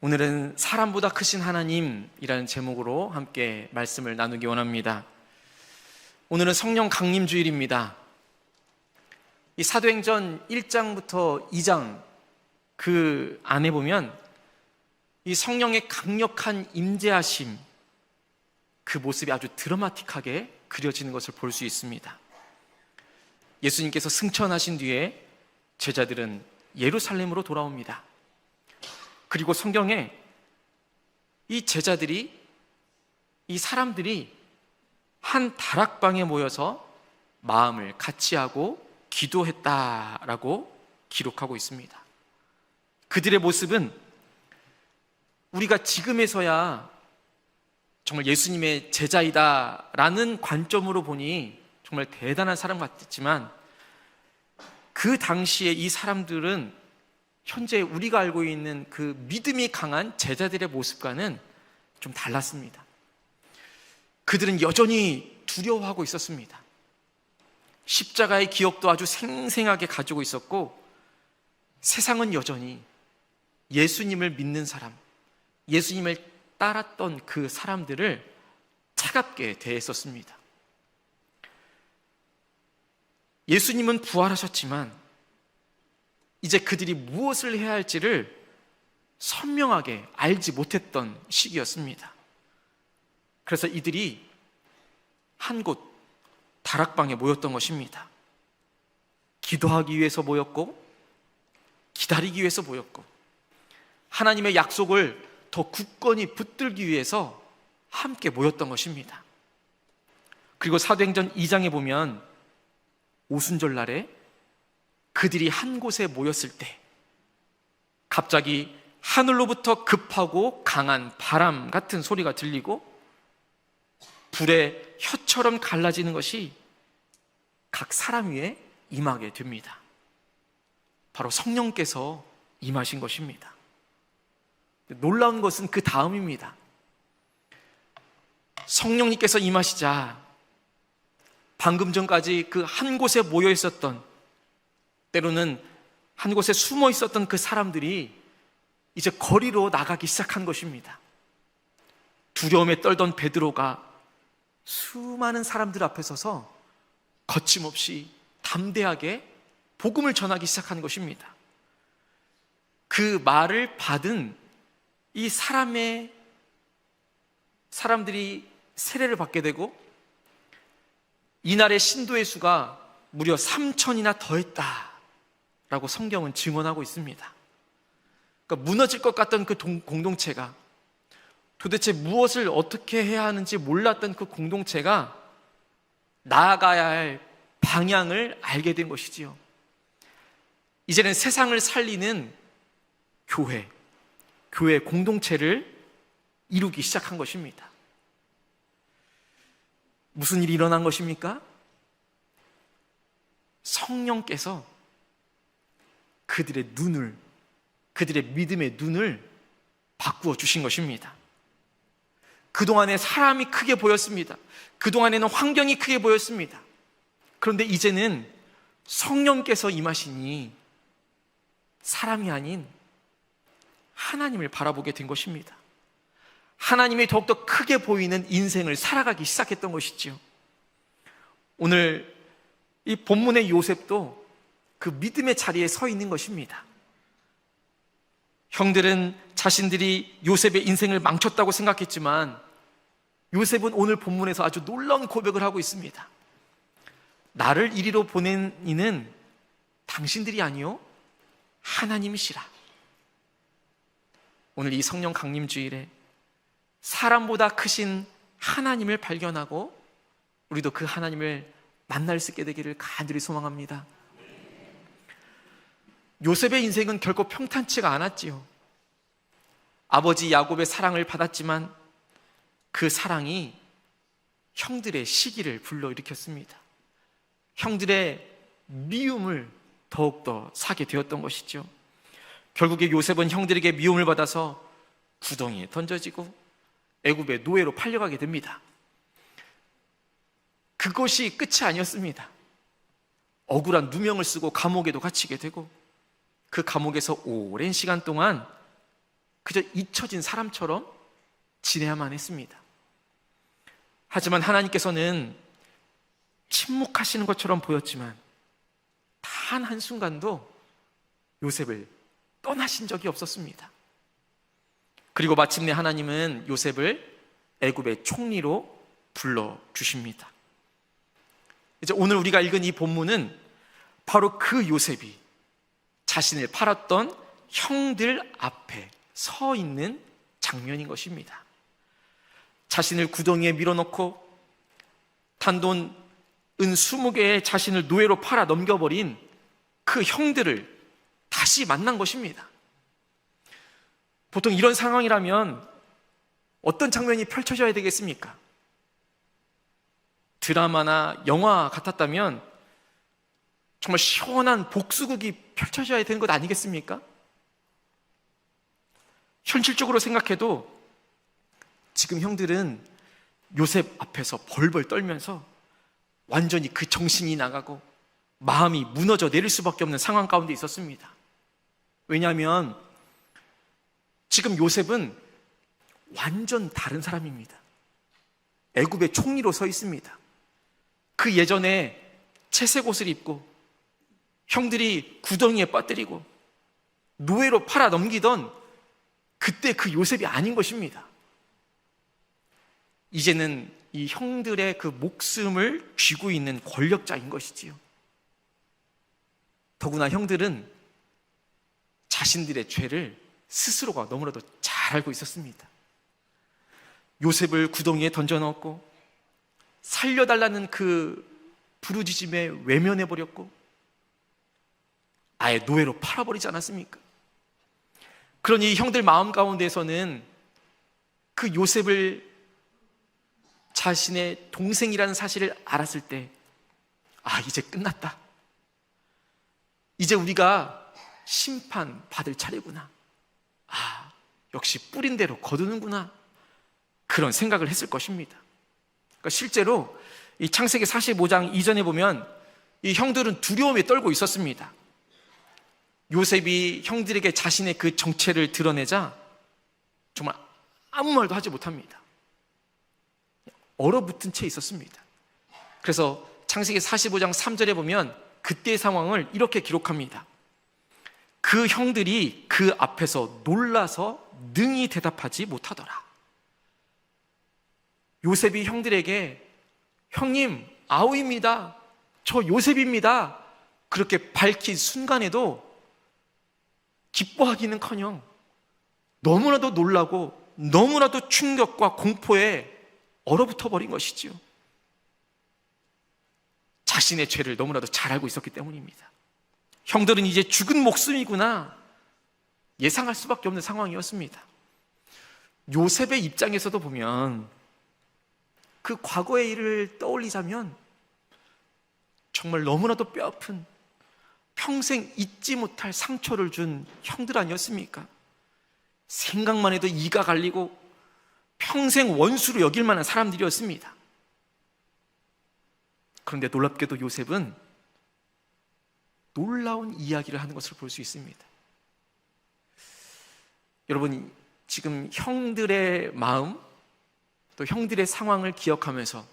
오늘은 사람보다 크신 하나님이라는 제목으로 함께 말씀을 나누기 원합니다. 오늘은 성령 강림 주일입니다. 이 사도행전 1장부터 2장 그 안에 보면 이 성령의 강력한 임재하심, 그 모습이 아주 드라마틱하게 그려지는 것을 볼 수 있습니다. 예수님께서 승천하신 뒤에 제자들은 예루살렘으로 돌아옵니다. 그리고 성경에 이 제자들이, 이 사람들이 한 다락방에 모여서 마음을 같이하고 기도했다라고 기록하고 있습니다. 그들의 모습은 우리가 지금에서야 정말 예수님의 제자이다라는 관점으로 보니 정말 대단한 사람 같았지만, 그 당시에 이 사람들은 현재 우리가 알고 있는 그 믿음이 강한 제자들의 모습과는 좀 달랐습니다. 그들은 여전히 두려워하고 있었습니다. 십자가의 기억도 아주 생생하게 가지고 있었고, 세상은 여전히 예수님을 믿는 사람, 예수님을 따랐던 그 사람들을 차갑게 대했었습니다. 예수님은 부활하셨지만 이제 그들이 무엇을 해야 할지를 선명하게 알지 못했던 시기였습니다. 그래서 이들이 한 곳 다락방에 모였던 것입니다. 기도하기 위해서 모였고, 기다리기 위해서 모였고, 하나님의 약속을 더 굳건히 붙들기 위해서 함께 모였던 것입니다. 그리고 사도행전 2장에 보면 오순절날에 그들이 한 곳에 모였을 때 갑자기 하늘로부터 급하고 강한 바람 같은 소리가 들리고, 불에 혀처럼 갈라지는 것이 각 사람 위에 임하게 됩니다. 바로 성령께서 임하신 것입니다. 놀라운 것은 그 다음입니다. 성령님께서 임하시자 방금 전까지 그 한 곳에 모여 있었던, 때로는 한 곳에 숨어 있었던 그 사람들이 이제 거리로 나가기 시작한 것입니다. 두려움에 떨던 베드로가 수많은 사람들 앞에 서서 거침없이 담대하게 복음을 전하기 시작한 것입니다. 그 말을 받은 이 사람들이 세례를 받게 되고, 이날의 신도의 수가 무려 3,000이나 더했다라고 성경은 증언하고 있습니다. 그러니까 무너질 것 같던 그 공동체가, 도대체 무엇을 어떻게 해야 하는지 몰랐던 그 공동체가 나아가야 할 방향을 알게 된 것이지요. 이제는 세상을 살리는 교회 공동체를 이루기 시작한 것입니다. 무슨 일이 일어난 것입니까? 성령께서 그들의 믿음의 눈을 바꾸어 주신 것입니다. 그동안에 사람이 크게 보였습니다. 그동안에는 환경이 크게 보였습니다. 그런데 이제는 성령께서 임하시니 사람이 아닌 하나님을 바라보게 된 것입니다. 하나님이 더욱더 크게 보이는 인생을 살아가기 시작했던 것이지요. 오늘 이 본문의 요셉도 그 믿음의 자리에 서 있는 것입니다. 형들은 자신들이 요셉의 인생을 망쳤다고 생각했지만, 요셉은 오늘 본문에서 아주 놀라운 고백을 하고 있습니다. 나를 이리로 보낸 이는 당신들이 아니요 하나님이시라. 오늘 이 성령 강림 주일에 사람보다 크신 하나님을 발견하고 우리도 그 하나님을 만날 수 있게 되기를 간절히 소망합니다. 요셉의 인생은 결코 평탄치가 않았지요. 아버지 야곱의 사랑을 받았지만 그 사랑이 형들의 시기를 불러일으켰습니다. 형들의 미움을 더욱더 사게 되었던 것이죠. 결국에 요셉은 형들에게 미움을 받아서 구덩이에 던져지고 애굽의 노예로 팔려가게 됩니다. 그것이 끝이 아니었습니다. 억울한 누명을 쓰고 감옥에도 갇히게 되고, 그 감옥에서 오랜 시간 동안 그저 잊혀진 사람처럼 지내야만 했습니다. 하지만 하나님께서는 침묵하시는 것처럼 보였지만 단 한순간도 요셉을 떠나신 적이 없었습니다. 그리고 마침내 하나님은 요셉을 애굽의 총리로 불러주십니다. 이제 오늘 우리가 읽은 이 본문은 바로 그 요셉이 자신을 팔았던 형들 앞에 서 있는 장면인 것입니다. 자신을 구덩이에 밀어넣고 단돈 은 20개의 자신을 노예로 팔아 넘겨버린 그 형들을 다시 만난 것입니다. 보통 이런 상황이라면 어떤 장면이 펼쳐져야 되겠습니까? 드라마나 영화 같았다면 정말 시원한 복수극이 펼쳐져야 되는 것 아니겠습니까? 현실적으로 생각해도 지금 형들은 요셉 앞에서 벌벌 떨면서 완전히 그 정신이 나가고 마음이 무너져 내릴 수밖에 없는 상황 가운데 있었습니다. 왜냐하면 지금 요셉은 완전 다른 사람입니다. 애굽의 총리로 서 있습니다. 그 예전에 채색 옷을 입고 형들이 구덩이에 빠뜨리고 노예로 팔아 넘기던 그때 그 요셉이 아닌 것입니다. 이제는 이 형들의 그 목숨을 쥐고 있는 권력자인 것이지요. 더구나 형들은 자신들의 죄를 스스로가 너무나도 잘 알고 있었습니다. 요셉을 구덩이에 던져 넣었고 살려달라는 그 부르짖음에 외면해버렸고 아예 노예로 팔아버리지 않았습니까? 그러니 형들 마음 가운데서는 그 요셉을 자신의 동생이라는 사실을 알았을 때 이제 끝났다. 이제 우리가 심판받을 차례구나. 역시 뿌린 대로 거두는구나. 그런 생각을 했을 것입니다. 그러니까 실제로 이 창세기 45장 이전에 보면 이 형들은 두려움에 떨고 있었습니다. 요셉이 형들에게 자신의 그 정체를 드러내자 정말 아무 말도 하지 못합니다. 얼어붙은 채 있었습니다. 그래서 창세기 45장 3절에 보면 그때의 상황을 이렇게 기록합니다. 그 형들이 그 앞에서 놀라서 능히 대답하지 못하더라. 요셉이 형들에게 형님 아우입니다, 저 요셉입니다 그렇게 밝힌 순간에도 기뻐하기는커녕 너무나도 놀라고 너무나도 충격과 공포에 얼어붙어 버린 것이지요. 자신의 죄를 너무나도 잘 알고 있었기 때문입니다. 형들은 이제 죽은 목숨이구나 예상할 수밖에 없는 상황이었습니다. 요셉의 입장에서도 보면 그 과거의 일을 떠올리자면 정말 너무나도 뼈아픈 평생 잊지 못할 상처를 준 형들 아니었습니까? 생각만 해도 이가 갈리고 평생 원수로 여길 만한 사람들이었습니다. 그런데 놀랍게도 요셉은 놀라운 이야기를 하는 것을 볼 수 있습니다. 여러분, 지금 형들의 마음, 또 형들의 상황을 기억하면서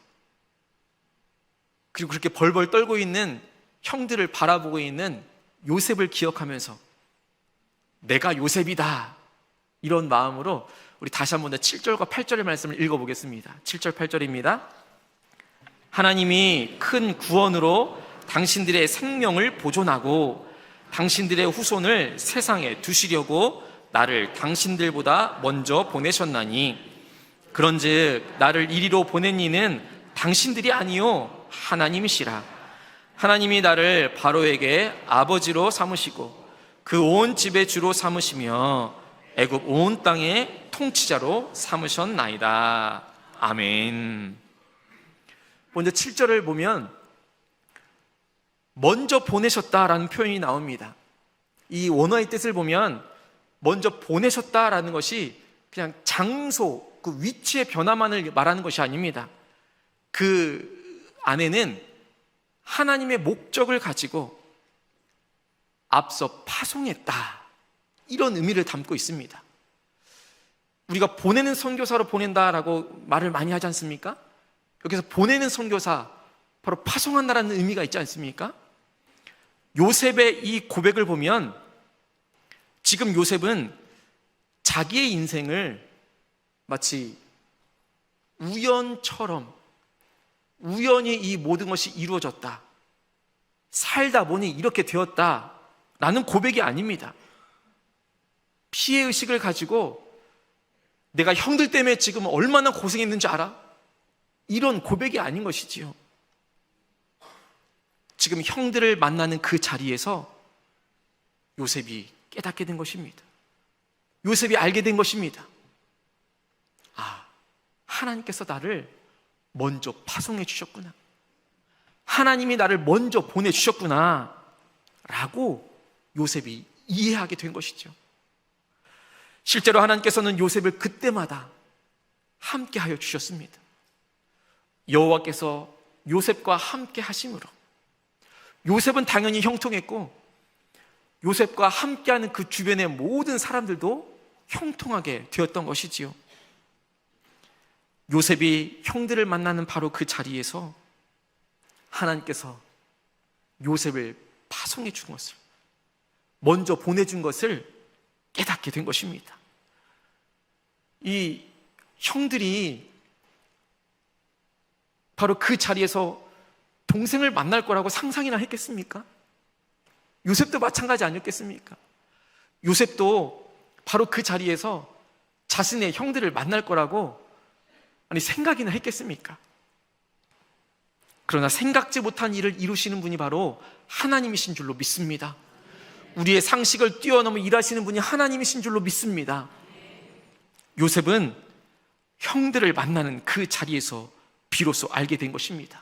그리고 그렇게 벌벌 떨고 있는 형들을 바라보고 있는 요셉을 기억하면서 내가 요셉이다 이런 마음으로 우리 다시 한번 7절과 8절의 말씀을 읽어보겠습니다. 7절 8절입니다. 하나님이 큰 구원으로 당신들의 생명을 보존하고 당신들의 후손을 세상에 두시려고 나를 당신들보다 먼저 보내셨나니 그런즉 나를 이리로 보낸 이는 당신들이 아니요 하나님이시라. 하나님이 나를 바로에게 아버지로 삼으시고 그 온 집의 주로 삼으시며 애굽 온 땅의 통치자로 삼으셨나이다. 아멘. 먼저 7절을 보면 먼저 보내셨다라는 표현이 나옵니다. 이 원어의 뜻을 보면 먼저 보내셨다라는 것이 그냥 장소, 그 위치의 변화만을 말하는 것이 아닙니다. 그 안에는 하나님의 목적을 가지고 앞서 파송했다 이런 의미를 담고 있습니다. 우리가 보내는 선교사로 보낸다라고 말을 많이 하지 않습니까? 여기서 보내는 선교사, 바로 파송한다라는 의미가 있지 않습니까? 요셉의 이 고백을 보면 지금 요셉은 자기의 인생을 마치 우연처럼 우연히 이 모든 것이 이루어졌다, 살다 보니 이렇게 되었다라는 고백이 아닙니다. 피해의식을 가지고 내가 형들 때문에 지금 얼마나 고생했는지 알아? 이런 고백이 아닌 것이지요. 지금 형들을 만나는 그 자리에서 요셉이 깨닫게 된 것입니다. 요셉이 알게 된 것입니다. 아, 하나님께서 나를 먼저 파송해 주셨구나, 하나님이 나를 먼저 보내주셨구나 라고 요셉이 이해하게 된 것이죠. 실제로 하나님께서는 요셉을 그때마다 함께하여 주셨습니다. 여호와께서 요셉과 함께 하심으로 요셉은 당연히 형통했고, 요셉과 함께하는 그 주변의 모든 사람들도 형통하게 되었던 것이지요. 요셉이 형들을 만나는 바로 그 자리에서 하나님께서 요셉을 파송해 준 것을, 먼저 보내준 것을 깨닫게 된 것입니다. 이 형들이 바로 그 자리에서 동생을 만날 거라고 상상이나 했겠습니까? 요셉도 마찬가지 아니었겠습니까? 요셉도 바로 그 자리에서 자신의 형들을 만날 거라고 생각이나 했겠습니까? 그러나 생각지 못한 일을 이루시는 분이 바로 하나님이신 줄로 믿습니다. 우리의 상식을 뛰어넘어 일하시는 분이 하나님이신 줄로 믿습니다. 요셉은 형들을 만나는 그 자리에서 비로소 알게 된 것입니다.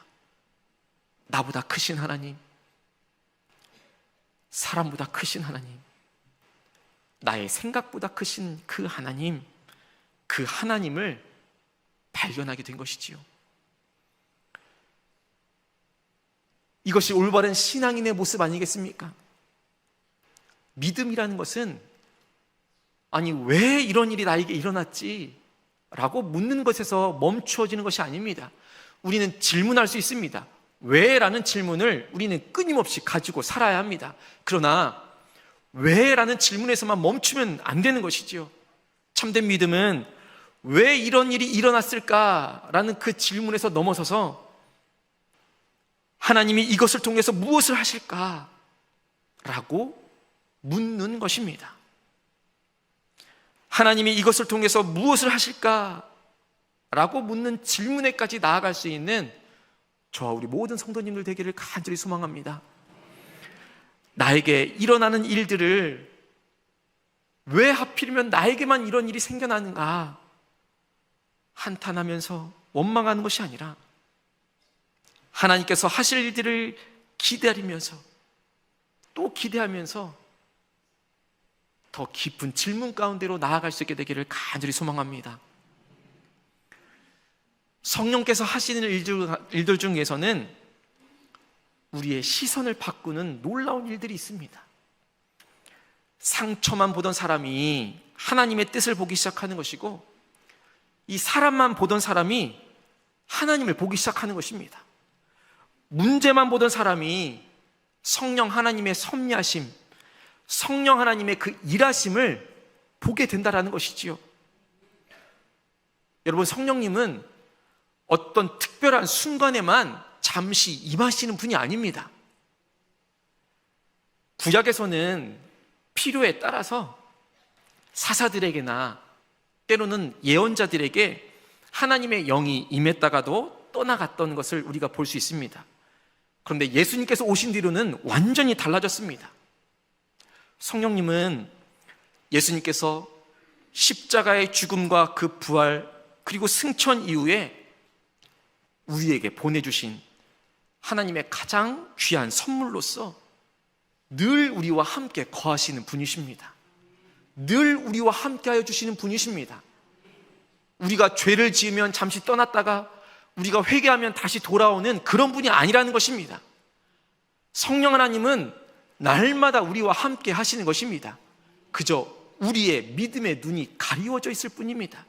나보다 크신 하나님, 사람보다 크신 하나님, 나의 생각보다 크신 그 하나님, 그 하나님을 발견하게 된 것이지요. 이것이 올바른 신앙인의 모습 아니겠습니까? 믿음이라는 것은 아니 왜 이런 일이 나에게 일어났지? 라고 묻는 것에서 멈추어지는 것이 아닙니다. 우리는 질문할 수 있습니다. 왜? 라는 질문을 우리는 끊임없이 가지고 살아야 합니다. 그러나 왜? 라는 질문에서만 멈추면 안 되는 것이지요. 참된 믿음은 왜 이런 일이 일어났을까? 라는 그 질문에서 넘어서서 하나님이 이것을 통해서 무엇을 하실까? 라고 묻는 것입니다. 하나님이 이것을 통해서 무엇을 하실까? 라고 묻는 질문에까지 나아갈 수 있는 저와 우리 모든 성도님들 되기를 간절히 소망합니다. 나에게 일어나는 일들을 왜 하필이면 나에게만 이런 일이 생겨나는가 한탄하면서 원망하는 것이 아니라 하나님께서 하실 일들을 기다리면서 또 기대하면서 더 깊은 질문 가운데로 나아갈 수 있게 되기를 간절히 소망합니다. 성령께서 하시는 일들 중에서는 우리의 시선을 바꾸는 놀라운 일들이 있습니다. 상처만 보던 사람이 하나님의 뜻을 보기 시작하는 것이고, 이 사람만 보던 사람이 하나님을 보기 시작하는 것입니다. 문제만 보던 사람이 성령 하나님의 섭리하심, 성령 하나님의 그 일하심을 보게 된다라는 것이지요. 여러분, 성령님은 어떤 특별한 순간에만 잠시 임하시는 분이 아닙니다. 구약에서는 필요에 따라서 사사들에게나 때로는 예언자들에게 하나님의 영이 임했다가도 떠나갔던 것을 우리가 볼 수 있습니다. 그런데 예수님께서 오신 뒤로는 완전히 달라졌습니다. 성령님은 예수님께서 십자가의 죽음과 그 부활 그리고 승천 이후에 우리에게 보내주신 하나님의 가장 귀한 선물로서 늘 우리와 함께 거하시는 분이십니다. 늘 우리와 함께하여 주시는 분이십니다. 우리가 죄를 지으면 잠시 떠났다가 우리가 회개하면 다시 돌아오는 그런 분이 아니라는 것입니다. 성령 하나님은 날마다 우리와 함께 하시는 것입니다. 그저 우리의 믿음의 눈이 가리워져 있을 뿐입니다.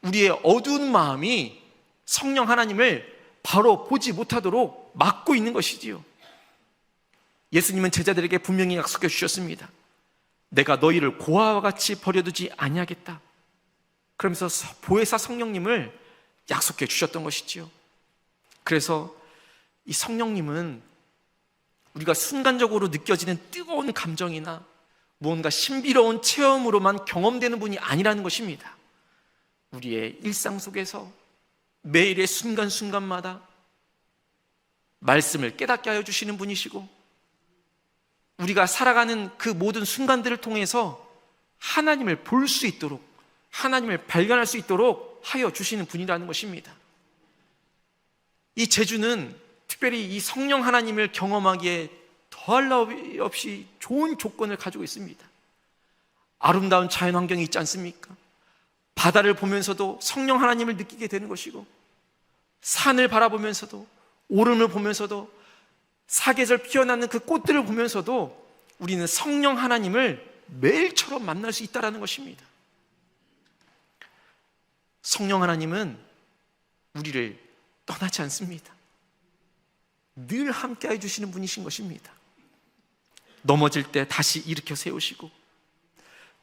우리의 어두운 마음이 성령 하나님을 바로 보지 못하도록 막고 있는 것이지요. 예수님은 제자들에게 분명히 약속해 주셨습니다. 내가 너희를 고아와 같이 버려두지 아니하겠다. 그러면서 보혜사 성령님을 약속해 주셨던 것이지요. 그래서 이 성령님은 우리가 순간적으로 느껴지는 뜨거운 감정이나 무언가 신비로운 체험으로만 경험되는 분이 아니라는 것입니다. 우리의 일상 속에서 매일의 순간순간마다 말씀을 깨닫게 하여 주시는 분이시고, 우리가 살아가는 그 모든 순간들을 통해서 하나님을 볼 수 있도록, 하나님을 발견할 수 있도록 하여 주시는 분이라는 것입니다. 이 제주는 특별히 이 성령 하나님을 경험하기에 더할 나위 없이 좋은 조건을 가지고 있습니다. 아름다운 자연 환경이 있지 않습니까? 바다를 보면서도 성령 하나님을 느끼게 되는 것이고, 산을 바라보면서도, 오름을 보면서도, 사계절 피어나는 그 꽃들을 보면서도 우리는 성령 하나님을 매일처럼 만날 수 있다는 것입니다. 성령 하나님은 우리를 떠나지 않습니다. 늘 함께해 주시는 분이신 것입니다. 넘어질 때 다시 일으켜 세우시고,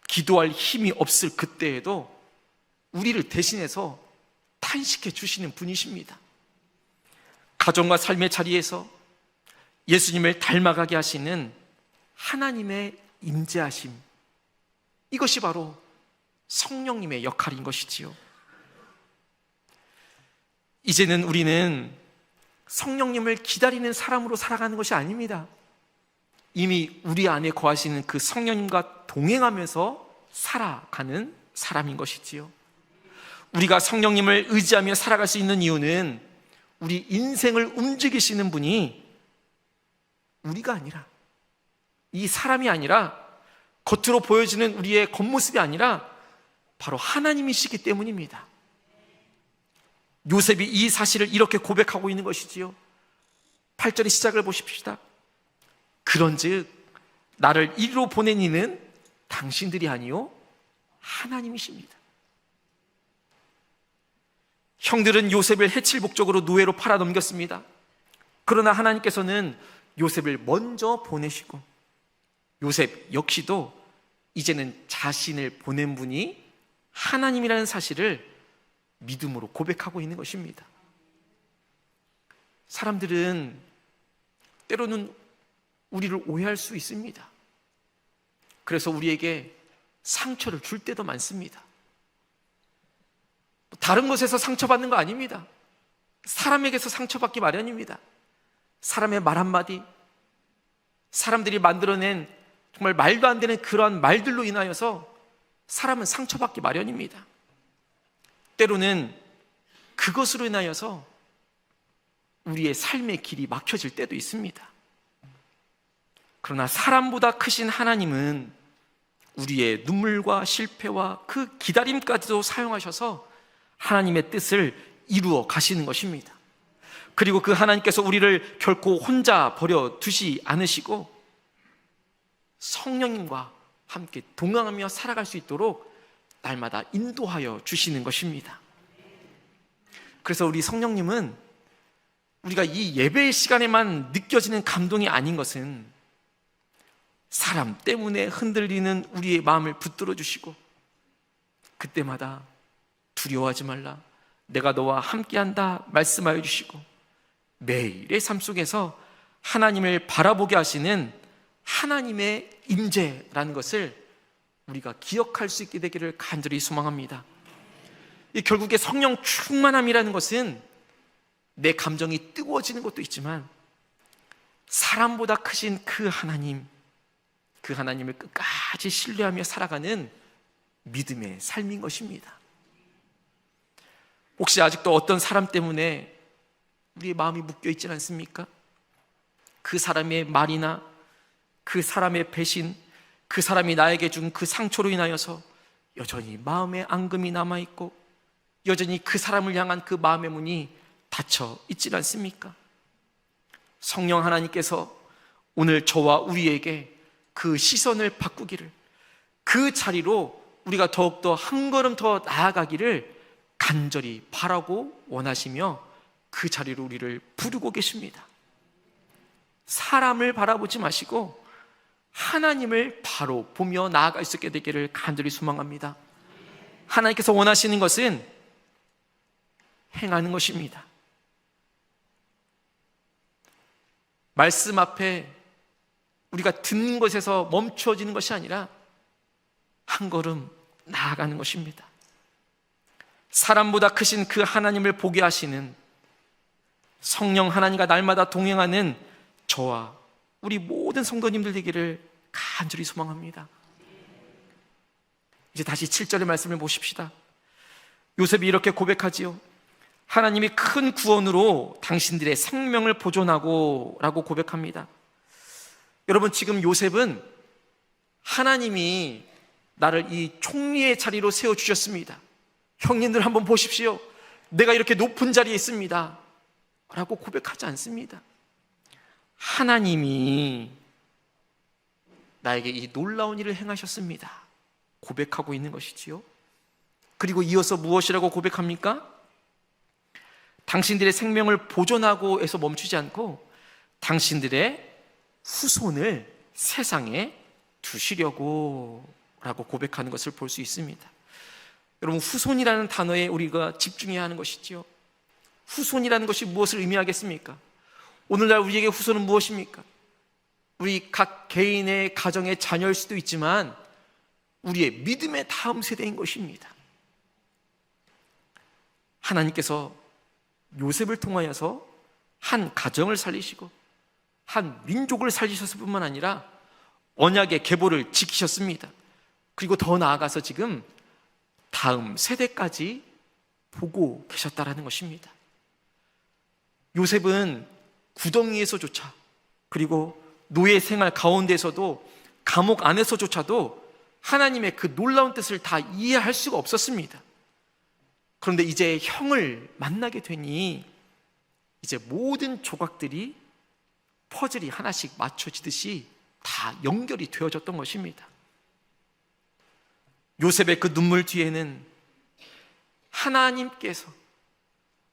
기도할 힘이 없을 그때에도 우리를 대신해서 탄식해 주시는 분이십니다. 가정과 삶의 자리에서 예수님을 닮아가게 하시는 하나님의 임재하심, 이것이 바로 성령님의 역할인 것이지요. 이제는 우리는 성령님을 기다리는 사람으로 살아가는 것이 아닙니다. 이미 우리 안에 거하시는 그 성령님과 동행하면서 살아가는 사람인 것이지요. 우리가 성령님을 의지하며 살아갈 수 있는 이유는 우리 인생을 움직이시는 분이 우리가 아니라, 이 사람이 아니라, 겉으로 보여지는 우리의 겉모습이 아니라 바로 하나님이시기 때문입니다. 요셉이 이 사실을 이렇게 고백하고 있는 것이지요. 8절의 시작을 보십시다. 그런즉 나를 이리로 보낸 이는 당신들이 아니요 하나님이십니다. 형들은 요셉을 해칠 목적으로 노예로 팔아 넘겼습니다. 그러나 하나님께서는 요셉을 먼저 보내시고, 요셉 역시도 이제는 자신을 보낸 분이 하나님이라는 사실을 믿음으로 고백하고 있는 것입니다. 사람들은 때로는 우리를 오해할 수 있습니다. 그래서 우리에게 상처를 줄 때도 많습니다. 다른 것에서 상처받는 거 아닙니다. 사람에게서 상처받기 마련입니다. 사람의 말 한마디, 사람들이 만들어낸 정말 말도 안 되는 그러한 말들로 인하여서 사람은 상처받기 마련입니다. 때로는 그것으로 인하여서 우리의 삶의 길이 막혀질 때도 있습니다. 그러나 사람보다 크신 하나님은 우리의 눈물과 실패와 그 기다림까지도 사용하셔서 하나님의 뜻을 이루어 가시는 것입니다. 그리고 그 하나님께서 우리를 결코 혼자 버려 두시 않으시고 성령님과 함께 동행하며 살아갈 수 있도록 날마다 인도하여 주시는 것입니다. 그래서 우리 성령님은 우리가 이 예배의 시간에만 느껴지는 감동이 아닌 것은 사람 때문에 흔들리는 우리의 마음을 붙들어 주시고, 그때마다 두려워하지 말라, 내가 너와 함께한다 말씀하여 주시고, 매일의 삶 속에서 하나님을 바라보게 하시는 하나님의 임재라는 것을 우리가 기억할 수 있게 되기를 간절히 소망합니다. 결국에 성령 충만함이라는 것은 내 감정이 뜨거워지는 것도 있지만 사람보다 크신 그 하나님, 그 하나님을 끝까지 신뢰하며 살아가는 믿음의 삶인 것입니다. 혹시 아직도 어떤 사람 때문에 우리의 마음이 묶여있지 않습니까? 그 사람의 말이나 그 사람의 배신, 그 사람이 나에게 준 그 상처로 인하여서 여전히 마음에 앙금이 남아있고 여전히 그 사람을 향한 그 마음의 문이 닫혀 있지 않습니까? 성령 하나님께서 오늘 저와 우리에게 그 시선을 바꾸기를, 그 자리로 우리가 더욱더 한 걸음 더 나아가기를 간절히 바라고 원하시며 그 자리로 우리를 부르고 계십니다. 사람을 바라보지 마시고 하나님을 바로 보며 나아갈 수 있게 되기를 간절히 소망합니다. 하나님께서 원하시는 것은 행하는 것입니다. 말씀 앞에 우리가 듣는 것에서 멈추어지는 것이 아니라 한 걸음 나아가는 것입니다. 사람보다 크신 그 하나님을 보게 하시는 성령 하나님과 날마다 동행하는 저와 우리 모든 성도님들 되기를 간절히 소망합니다. 이제 다시 7절의 말씀을 보십시다. 요셉이 이렇게 고백하지요. 하나님이 큰 구원으로 당신들의 생명을 보존하고 라고 고백합니다. 여러분, 지금 요셉은 하나님이 나를 이 총리의 자리로 세워주셨습니다. 형님들 한번 보십시오. 내가 이렇게 높은 자리에 있습니다 라고 고백하지 않습니다. 하나님이 나에게 이 놀라운 일을 행하셨습니다 고백하고 있는 것이지요. 그리고 이어서 무엇이라고 고백합니까? 당신들의 생명을 보존하고 해서 멈추지 않고 당신들의 후손을 세상에 두시려고 라고 고백하는 것을 볼 수 있습니다. 여러분, 후손이라는 단어에 우리가 집중해야 하는 것이지요. 후손이라는 것이 무엇을 의미하겠습니까? 오늘날 우리에게 후손은 무엇입니까? 우리 각 개인의 가정의 자녀일 수도 있지만 우리의 믿음의 다음 세대인 것입니다. 하나님께서 요셉을 통하여서 한 가정을 살리시고 한 민족을 살리셨을 뿐만 아니라 언약의 계보를 지키셨습니다. 그리고 더 나아가서 지금 다음 세대까지 보고 계셨다라는 것입니다. 요셉은 구덩이에서조차, 그리고 노예 생활 가운데서도, 감옥 안에서조차도 하나님의 그 놀라운 뜻을 다 이해할 수가 없었습니다. 그런데 이제 형을 만나게 되니 이제 모든 조각들이 퍼즐이 하나씩 맞춰지듯이 다 연결이 되어졌던 것입니다. 요셉의 그 눈물 뒤에는 하나님께서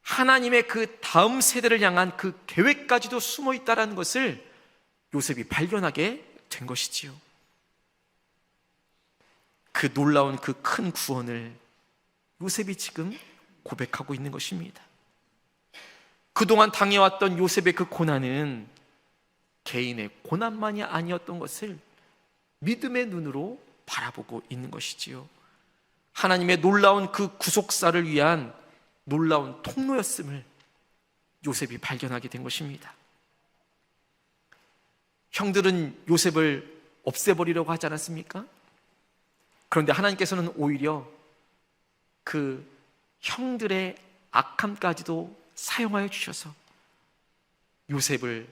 하나님의 그 다음 세대를 향한 그 계획까지도 숨어 있다는 것을 요셉이 발견하게 된 것이지요. 그 놀라운 그 큰 구원을 요셉이 지금 고백하고 있는 것입니다. 그동안 당해왔던 요셉의 그 고난은 개인의 고난만이 아니었던 것을 믿음의 눈으로 바라보고 있는 것이지요. 하나님의 놀라운 그 구속사를 위한 놀라운 통로였음을 요셉이 발견하게 된 것입니다. 형들은 요셉을 없애버리려고 하지 않았습니까? 그런데 하나님께서는 오히려 그 형들의 악함까지도 사용하여 주셔서 요셉을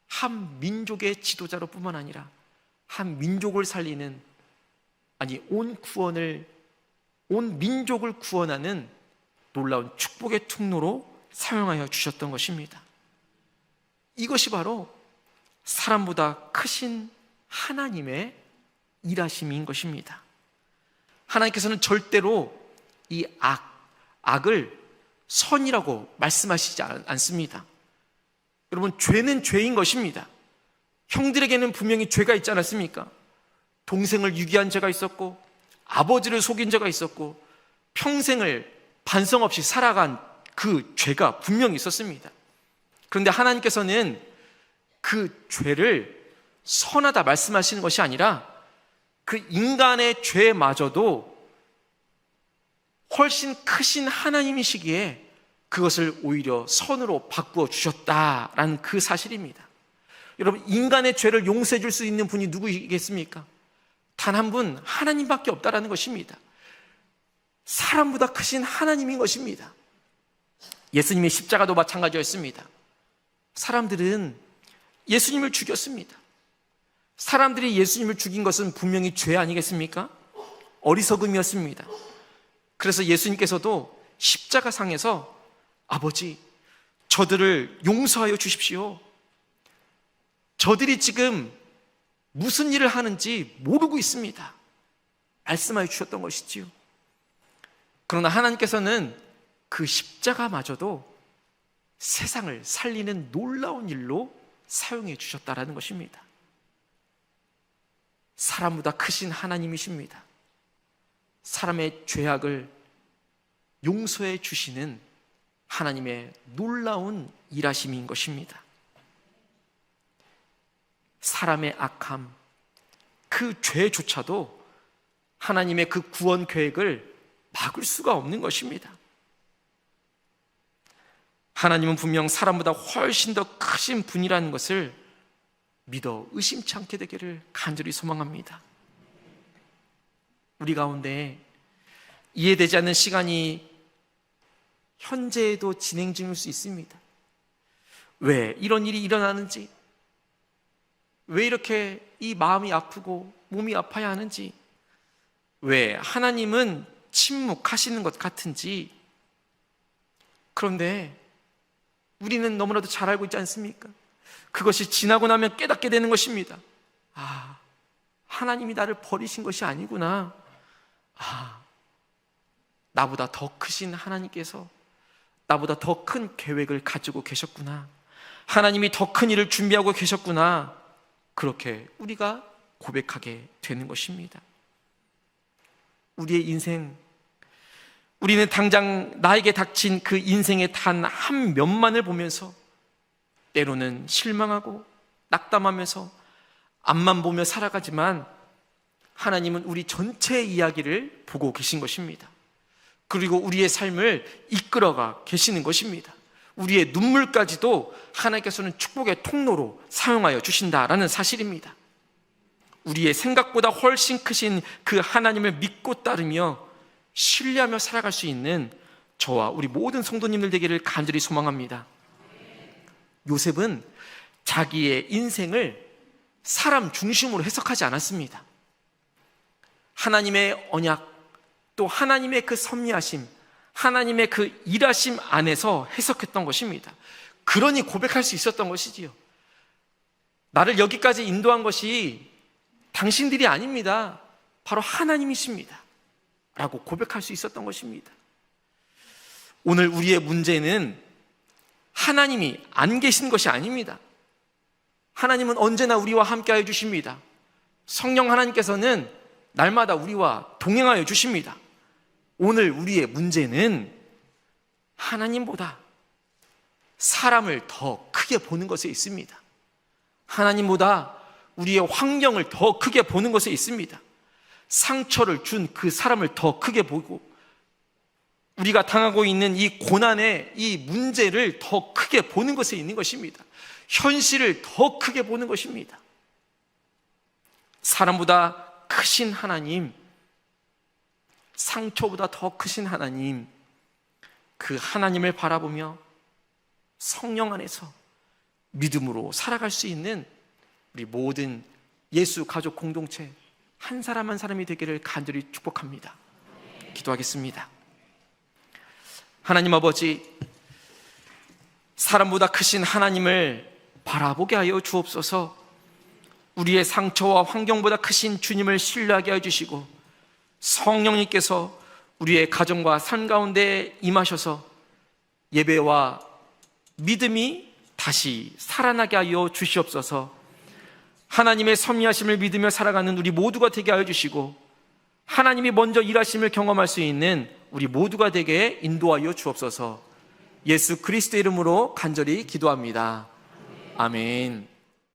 한 민족의 지도자로 뿐만 아니라 한 민족을 살리는, 아니 온 민족을 구원하는 놀라운 축복의 통로로 사용하여 주셨던 것입니다. 이것이 바로 사람보다 크신 하나님의 일하심인 것입니다. 하나님께서는 절대로 이 악을 선이라고 말씀하시지 않습니다. 여러분, 죄는 죄인 것입니다. 형들에게는 분명히 죄가 있지 않았습니까? 동생을 유기한 죄가 있었고, 아버지를 속인 죄가 있었고, 평생을 반성 없이 살아간 그 죄가 분명히 있었습니다. 그런데 하나님께서는 그 죄를 선하다 말씀하시는 것이 아니라 그 인간의 죄마저도 훨씬 크신 하나님이시기에 그것을 오히려 선으로 바꾸어 주셨다라는 그 사실입니다. 여러분, 인간의 죄를 용서해 줄 수 있는 분이 누구이겠습니까? 단 한 분, 하나님밖에 없다라는 것입니다. 사람보다 크신 하나님인 것입니다. 예수님의 십자가도 마찬가지였습니다. 사람들은 예수님을 죽였습니다. 사람들이 예수님을 죽인 것은 분명히 죄 아니겠습니까? 어리석음이었습니다. 그래서 예수님께서도 십자가상에서 아버지, 저들을 용서하여 주십시오. 저들이 지금 무슨 일을 하는지 모르고 있습니다 말씀하여 주셨던 것이지요. 그러나 하나님께서는 그 십자가마저도 세상을 살리는 놀라운 일로 사용해 주셨다라는 것입니다. 사람보다 크신 하나님이십니다. 사람의 죄악을 용서해 주시는 하나님의 놀라운 일하심인 것입니다. 사람의 악함, 그 죄조차도 하나님의 그 구원 계획을 막을 수가 없는 것입니다. 하나님은 분명 사람보다 훨씬 더 크신 분이라는 것을 믿어 의심치 않게 되기를 간절히 소망합니다. 우리 가운데 이해되지 않는 시간이 현재에도 진행 중일 수 있습니다. 왜 이런 일이 일어나는지, 왜 이렇게 이 마음이 아프고 몸이 아파야 하는지, 왜 하나님은 침묵하시는 것 같은지. 그런데 우리는 너무나도 잘 알고 있지 않습니까? 그것이 지나고 나면 깨닫게 되는 것입니다. 아, 하나님이 나를 버리신 것이 아니구나. 나보다 더 크신 하나님께서 나보다 더 큰 계획을 가지고 계셨구나. 하나님이 더 큰 일을 준비하고 계셨구나. 그렇게 우리가 고백하게 되는 것입니다. 우리의 인생, 우리는 당장 나에게 닥친 그 인생의 단 한 면만을 보면서 때로는 실망하고 낙담하면서 앞만 보며 살아가지만 하나님은 우리 전체의 이야기를 보고 계신 것입니다. 그리고 우리의 삶을 이끌어가 계시는 것입니다. 우리의 눈물까지도 하나님께서는 축복의 통로로 사용하여 주신다라는 사실입니다. 우리의 생각보다 훨씬 크신 그 하나님을 믿고 따르며 신뢰하며 살아갈 수 있는 저와 우리 모든 성도님들 되기를 간절히 소망합니다. 요셉은 자기의 인생을 사람 중심으로 해석하지 않았습니다. 하나님의 언약, 또 하나님의 그 섭리하심, 하나님의 그 일하심 안에서 해석했던 것입니다. 그러니 고백할 수 있었던 것이지요. 나를 여기까지 인도한 것이 당신들이 아닙니다. 바로 하나님이십니다. 라고 고백할 수 있었던 것입니다. 오늘 우리의 문제는 하나님이 안 계신 것이 아닙니다. 하나님은 언제나 우리와 함께하여 주십니다. 성령 하나님께서는 날마다 우리와 동행하여 주십니다. 오늘 우리의 문제는 하나님보다 사람을 더 크게 보는 것에 있습니다. 하나님보다 우리의 환경을 더 크게 보는 것에 있습니다. 상처를 준 그 사람을 더 크게 보고, 우리가 당하고 있는 이 고난의 이 문제를 더 크게 보는 것에 있는 것입니다. 현실을 더 크게 보는 것입니다. 사람보다 크신 하나님, 상처보다 더 크신 하나님, 그 하나님을 바라보며 성령 안에서 믿음으로 살아갈 수 있는 우리 모든 예수 가족 공동체 한 사람 한 사람이 되기를 간절히 축복합니다. 기도하겠습니다. 하나님 아버지, 사람보다 크신 하나님을 바라보게 하여 주옵소서. 우리의 상처와 환경보다 크신 주님을 신뢰하게 해주시고, 성령님께서 우리의 가정과 삶 가운데 임하셔서 예배와 믿음이 다시 살아나게 하여 주시옵소서. 하나님의 섭리하심을 믿으며 살아가는 우리 모두가 되게 하여 주시고, 하나님이 먼저 일하심을 경험할 수 있는 우리 모두가 되게 인도하여 주옵소서. 예수 그리스도의 이름으로 간절히 기도합니다. 아멘.